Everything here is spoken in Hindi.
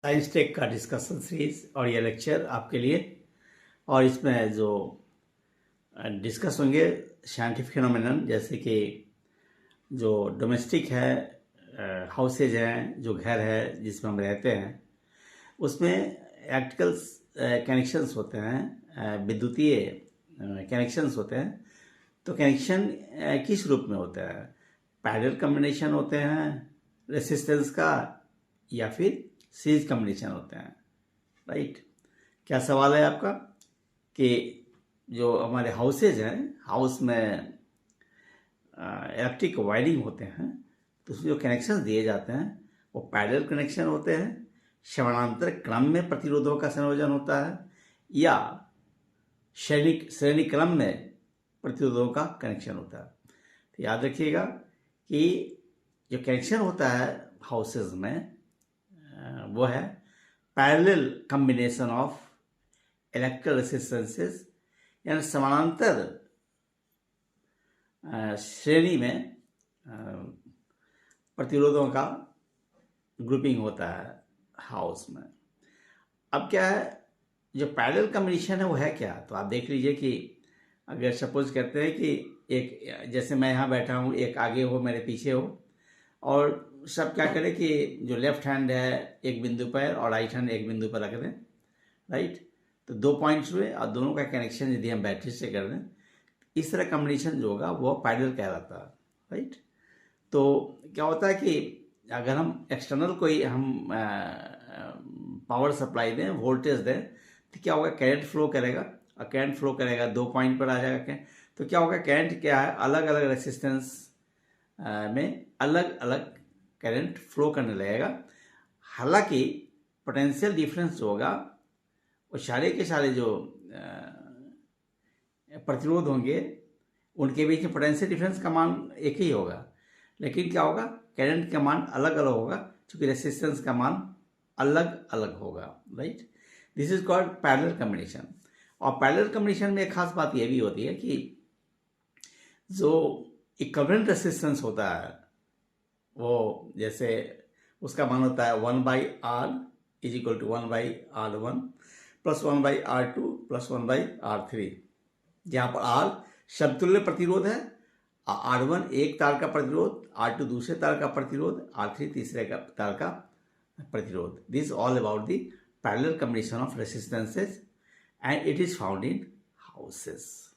साइंस टेक का डिस्कशन सीरीज और ये लेक्चर आपके लिए। और इसमें जो डिस्कस होंगे साइंटिफिक फिनोमेनन, जैसे कि जो डोमेस्टिक है, हाउसेज हैं, जो घर है जिसमें हम रहते हैं, उसमें इलेक्ट्रिकल कनेक्शंस होते हैं, विद्युतीय कनेक्शंस होते हैं। तो कनेक्शन किस रूप में होता है? पैरेलल कॉम्बिनेशन होते हैं रेसिस्टेंस का, या फिर सीरीज कॉम्बिनेशन होते हैं, राइट? क्या सवाल है आपका कि जो हमारे हाउसेज हैं, हाउस में इलेक्ट्रिक वायरिंग होते हैं, तो उसमें जो कनेक्शन दिए जाते हैं वो पैरेलल कनेक्शन होते हैं, समानांतर क्रम में प्रतिरोधों का संयोजन होता है, या श्रेणी क्रम में प्रतिरोधों का कनेक्शन होता है। तो याद रखिएगा कि जो कनेक्शन होता है हाउसेज में वो है parallel combination of electrical resistances, यानी समानांतर श्रेणी में प्रतिरोधों का ग्रुपिंग होता है हाउस में। अब क्या है, जो पैरेलल कॉम्बिनेशन है वो है क्या? तो आप देख लीजिए कि अगर सपोज करते हैं कि एक, जैसे मैं यहाँ बैठा हूँ, एक आगे हो, मेरे पीछे हो, और सब क्या करें कि जो लेफ्ट हैंड है एक बिंदु पर और राइट हैंड एक बिंदु पर रख दें, राइट? तो दो पॉइंट्स हुए और दोनों का कनेक्शन यदि हम बैटरी से कर दें, इस तरह कॉम्बिनेशन जो होगा वो पैरेलल कहलाता है, राइट? तो क्या होता है कि अगर हम एक्सटर्नल कोई हम पावर सप्लाई दें, वोल्टेज दें, तो क्या होगा, करंट फ्लो करेगा, और करंट फ्लो करेगा, दो पॉइंट पर आ जाएगा। तो क्या होगा, करंट क्या है, अलग अलग रेसिस्टेंस में अलग अलग करंट फ्लो करने लगेगा। हालांकि पोटेंशियल डिफरेंस जो होगा वो सारे के सारे जो प्रतिरोध होंगे उनके बीच में पोटेंशियल डिफरेंस का मान एक ही होगा, लेकिन क्या होगा, करंट का मान अलग अलग होगा, क्योंकि रेसिस्टेंस का मान अलग अलग होगा, right? This is called parallel combination. और पैरेलल कॉम्बिनेशन में एक खास बात यह भी होती है कि जो इक्विवेलेंट रेसिस्टेंस होता है वो, जैसे उसका मान होता है 1/R is equal to 1/R1 plus 1/R2 plus 1/R3, जहाँ पर R समतुल्य प्रतिरोध है, R1 एक तार का प्रतिरोध, R2 दूसरे तार का प्रतिरोध, R3 तीसरे तार का प्रतिरोध। This all about the parallel combination of resistances and it is found in houses.